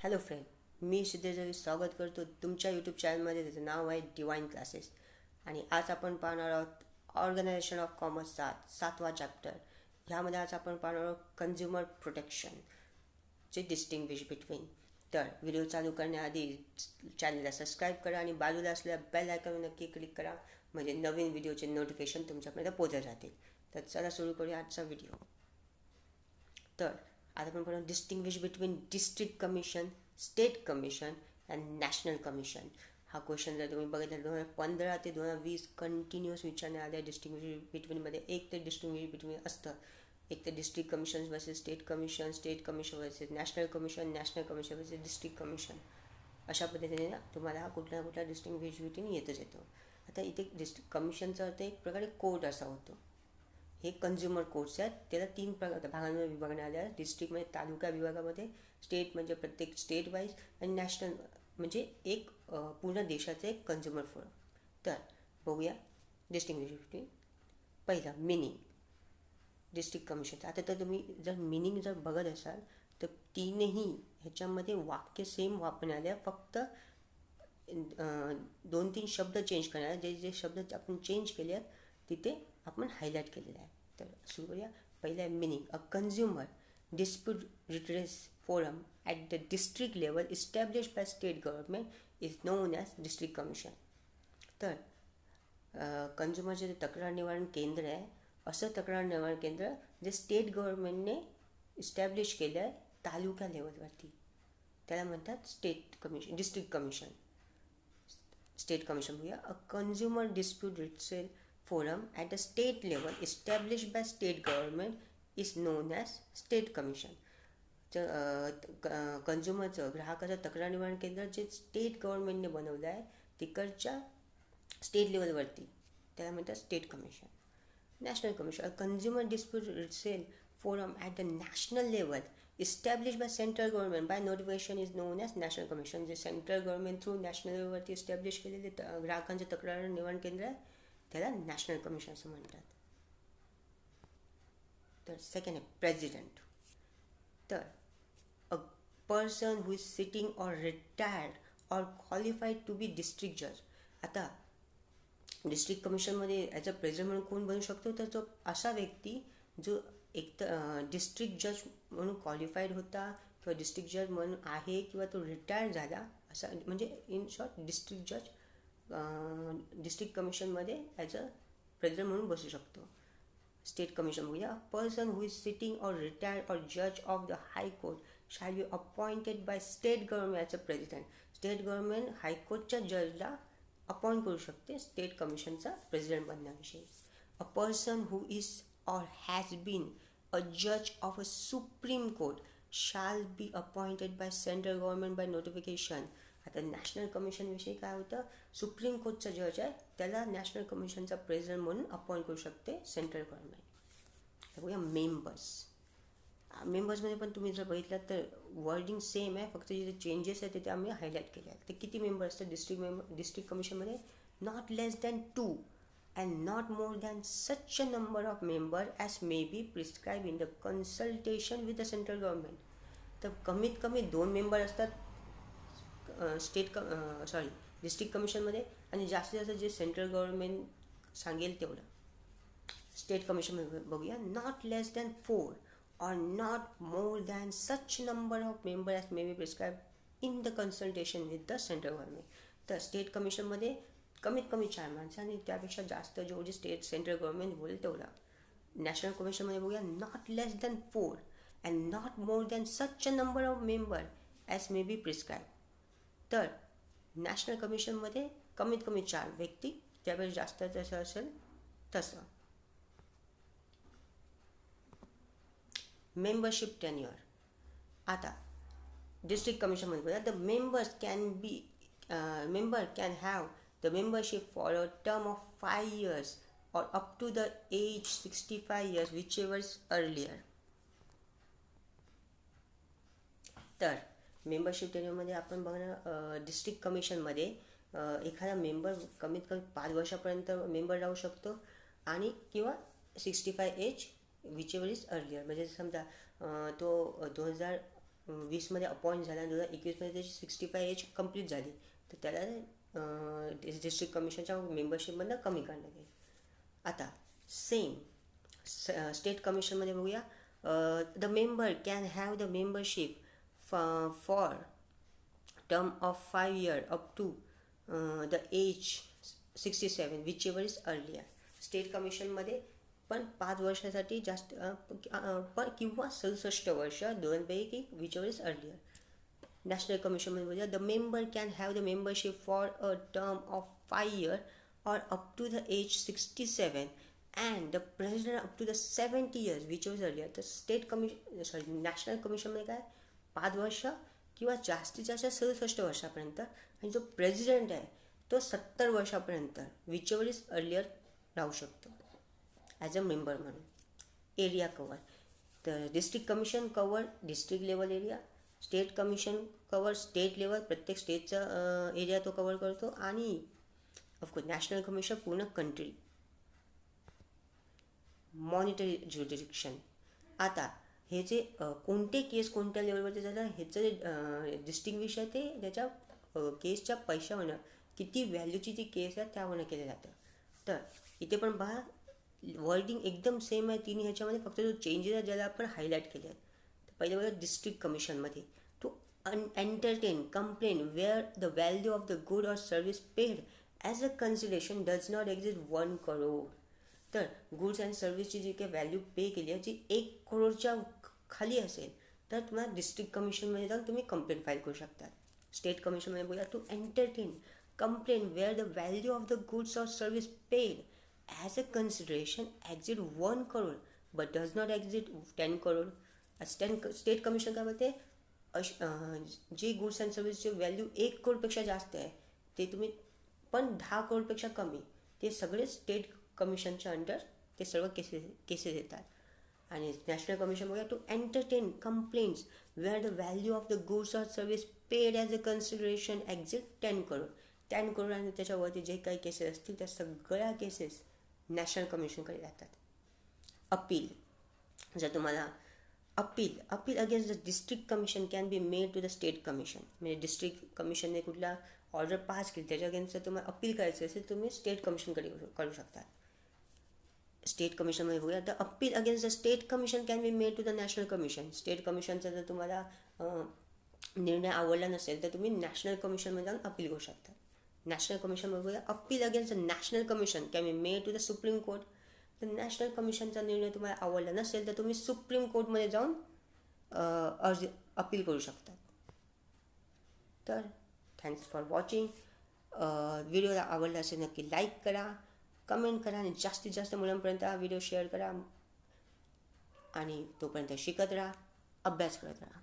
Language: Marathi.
हॅलो फ्रेंड, मी सिद्धेश्वरी स्वागत करतो तुमच्या यूट्यूब चॅनलमध्ये. त्याचं नाव आहे डिवाइन क्लासेस. आणि आज आपण पाहणार आहोत ऑर्गनायझेशन ऑफ कॉमर्सचा सातवा चॅप्टर. ह्यामध्ये आज आपण पाहणार आहोत कन्झ्युमर प्रोटेक्शन चे डिस्टिंग्विश बिटवीन. तर व्हिडिओ चालू करण्याआधी चॅनलला सबस्क्राईब करा आणि बाजूला असलेल्या बेल आयकॉनवर नक्की क्लिक करा, म्हणजे नवीन व्हिडिओचे नोटिफिकेशन तुमच्यापर्यंत पोहोचत राहतील. तर चला सुरू करूया आजचा व्हिडिओ. तर आता आपण पाहू distinguish between district commission, state commission and national commission. हा क्वेश्चन जर तुम्ही बघितला 2015 ते 2020 कंटिन्युअस विचारण्यात आले. डिस्टिंग्विश बिटवीनमध्ये एक तर डिस्टिंग्विश बिटवीन असतं, एक तर district commission versus state commission, state commission versus national commission, national commission versus district commission. अशा पद्धतीने तुम्हाला हा कुठला ना कुठला डिस्टिंग्विश बिटवीन येतच येतो. आता इथे डिस्ट्रिक्ट कमिशनचा अर्थ एक प्रकारे कोर्ट असा होतो. हे कन्झ्युमर कोर्ट्स आहेत. त्याला तीन भागांमध्ये विभागण्यात आले आहेत. डिस्ट्रिक्ट म्हणजे तालुका विभागामध्ये, स्टेट म्हणजे प्रत्येक स्टेट वाईज, आणि नॅशनल म्हणजे एक पूर्ण देशाचं एक कन्झ्युमर फोरम. तर बघूया डिस्टिंग्विश बिटवीन. पहिलं मिनिंग डिस्ट्रिक्ट कमिशनचं. आता तर तुम्ही जर मिनिंग जर बघत असाल तर तीनही ह्याच्यामध्ये वाक्य सेम वापरण्यात आले, फक्त 2-3 शब्द चेंज करणार. जे जे शब्द आपण चेंज केले आहेत तिथे आपण हायलाईट केलेलं आहे. तर सुरू करूया. पहिलं आहे meaning. A consumer dispute redress forum at the district level establish bye state government is non as district commission. तर कन्झ्युमरचे जे तक्रार निवारण केंद्र आहे, असं तक्रार निवारण केंद्र जे स्टेट गव्हर्नमेंटने इस्टॅब्लिश केलं आहे तालुका लेवलवरती, त्याला म्हणतात state commission, district commission. State commission बघूया. A consumer dispute redressal forum at the state level established by state government is known as state commission. कन्झ्युमरचं, ग्राहकाचं तक्रार निवारण केंद्र जे स्टेट गव्हर्नमेंटने बनवलं आहे तिकडच्या स्टेट लेवलवरती, त्याला म्हणतात state commission. National commission. A consumer dispute redressal forum at the national level establish by central government by notification is non as national commission. जे सेंट्रल गव्हर्नमेंट थ्रू नॅशनल लेवलवरती इस्टॅब्लिश केलेले ग्राहकांचे तक्रार निवारण केंद्र आहे त्याला नॅशनल कमिशन असं म्हणतात. तर सेकंड आहे प्रेसिडेंट. तर a person who is sitting or retired or qualified to be district जज. आता डिस्ट्रिक्ट कमिशनमध्ये ॲज अ प्रेसिडेंट म्हणून कोण बनू शकतो, तर तो असा व्यक्ती जो एक तर डिस्ट्रिक्ट जज म्हणून क्वालिफाईड होता किंवा डिस्ट्रिक्ट जज म्हणून आहे किंवा तो रिटायर्ड झाला, असा म्हणजे इन शॉर्ट डिस्ट्रिक्ट जज डिस्ट्रिक्ट कमिशनमध्ये ॲज अ प्रेसिडेंट म्हणून बसू शकतो. स्टेट कमिशन बघूया. A person who is sitting or retired or जज of the high court shall be appointed by state government as a president. State government हायकोर्टच्या जजला अपॉइंट करू शकते स्टेट कमिशनचा प्रेसिडेंट बनण्याविषयी. A person who is or has been a जज of a supreme court shall be appointed by central government by notification. आता नॅशनल कमिशनविषयी काय होतं, सुप्रीम कोर्टचा जज आहे त्याला नॅशनल कमिशनचा प्रेसिडेंट म्हणून अपॉइंट करू शकते सेंट्रल गव्हर्नमेंट. बघूया मेंबर्स. मेंबर्समध्ये पण तुम्ही जर बघितलं तर वर्डिंग सेम आहे, फक्त जे चेंजेस आहेत ते आम्ही हायलाईट केले आहेत. ते किती मेंबर असतात डिस्ट्रिक्ट कमिशनमध्ये? Not less than 2 and not more than such a number of member as may be prescribe in the consultation with the central government. तर कमीत कमी 2 मेंबर असतात डिस्ट्रिक्ट कमिशनमध्ये, आणि जास्तीत जास्त जे सेंट्रल गव्हर्नमेंट सांगेल तेवढं. स्टेट कमिशनमध्ये बघूया. Not less than 4 or not more than such number of members as may be prescribed in the consultation with the central government. तर स्टेट कमिशनमध्ये कमीत कमी 4 माणसं आणि त्यापेक्षा जास्त जेवढी स्टेट सेंट्रल गव्हर्नमेंट बोलेल तेवढा. नॅशनल कमिशनमध्ये बघूया. Not less than 4 and not more than such a number of member as may be prescribe. तर नॅशनल कमिशनमध्ये कमीत कमी 4 व्यक्ती, त्यापेक्षा जास्त जसं असेल तसं. Membership tenure. आता डिस्ट्रिक्ट कमिशनमध्ये बघा. The members can be member can have the membership for a term of 5 years or up to the age 65 years whichever is earlier. तर मेंबरशिप टेन्युअरमध्ये आपण बघणार डिस्ट्रिक्ट कमिशनमध्ये एखादा मेंबर कमीत कमी 5 वर्षापर्यंत मेंबर राहू शकतो, आणि किंवा 65 एज विचेवर इज अर्लियर. म्हणजे समजा तो 20मध्ये अपॉइंट झाला आणि 2021मध्ये त्याची 65 एज कंप्लीट झाली, तर त्याला डिस्ट्रिक्ट कमिशनच्या मेंबरशिपमधनं कमी करण्यात येईल. आता सेम स्टेट कमिशनमध्ये बघूया. The member can have the membership for term of 5 years up to the age 67 whichever is earlier. State कमिशनमध्ये पण 5 वर्षासाठी जास्त पण किंवा 67 वर्ष दोनपैकी whichever is earlier. नॅशनल कमिशनमध्ये बोलूया. The member can have the membership for a term of 5 years or up to the age 67 and the president up to the 70 years whichever is earlier. तर स्टेट कमिशन नॅशनल कमिशनमध्ये काय 5 वर्ष किंवा जास्तीत जास्त 67 वर्षापर्यंत, आणि जो प्रेसिडेंट आहे तो 70 वर्षापर्यंत विचेवर इज अर्लियर राहू शकतो ॲज अ मेंबर म्हणून. Area cover. तर district commission cover district level area, state commission cover state level प्रत्येक स्टेटचा एरिया तो कवर करतो, आणि ऑफकोर्स नॅशनल कमिशन पूर्ण कंट्री. Monetary jurisdiction. आता हे जे कोणते केस कोणत्या लेवलवरती झालं ह्याचं जे डिस्टिंग्विश आहे ते त्याच्या केसच्या पैशावरनं, किती व्हॅल्यूची जी केस आहे त्यावरनं केलं जातं. तर इथे पण पहा वर्डिंग एकदम सेम आहे तिन्ही ह्याच्यामध्ये, फक्त जो चेंजेस आहे ज्याला आपण हायलाईट केले आहेत. तर पहिले बघा डिस्ट्रिक्ट कमिशनमध्ये to entertain complain where the value of the good or service paid as a consideration does not exist 1 crore. तर गुड्स अँड सर्व्हिसची जी काही व्हॅल्यू पे केली आहे जी 1 crore खाली असेल तर तुम्हाला डिस्ट्रिक्ट कमिशनमध्ये जाऊन तुम्ही कंप्लेंट फाईल करू शकता. स्टेट कमिशनमध्ये बोला to entertain complain where the value of the goods or service paid as a consideration exceed 1 crore but does not exceed 10 crore. State commission काय म्हणते, जे गुड्स अँड सर्व्हिसची व्हॅल्यू 1 crore जास्त आहे ते तुम्ही पण 10 crore कमी, ते सगळे स्टेट कमिशनच्या अंडर ते सर्व केसेस येतात. आणि नॅशनल कमिशन बघूया to entertain complaints where the value of the goods or service paid as a consideration exceed 10 crore. 10 crore आणि त्याच्यावरती जे काही केसेस असतील त्या सगळ्या केसेस नॅशनल कमिशनकडे जातात. अपील. जर तुम्हाला appeal against the district commission can be made to the state commission. म्हणजे डिस्ट्रिक्ट कमिशनने कुठला ऑर्डर पास केली त्याच्या अगेन्स्ट जर तुम्हाला अपील करायचं असेल तुम्ही स्टेट कमिशनकडे करू शकता. स्टेट कमिशनमध्ये बघूया the appeal against the state commission can be made to the national commission. State कमिशनचा जर तुम्हाला निर्णय आवडला नसेल तर तुम्ही नॅशनल कमिशनमध्ये जाऊन अपील करू शकता. नॅशनल कमिशन बघूया appeal against the national commission can be made to the supreme court. तर नॅशनल कमिशनचा निर्णय तुम्हाला आवडला नसेल तर तुम्ही सुप्रीम कोर्टमध्ये जाऊन अपील करू शकता. तर थँक्स फॉर वॉचिंग. व्हिडिओला आवडला असेल नक्की लाईक करा, कमेंट करा आणि जास्तीत जास्त मुलांपर्यंत हा व्हिडिओ शेअर करा. आणि तोपर्यंत शिकत राहा, अभ्यास करत राहा.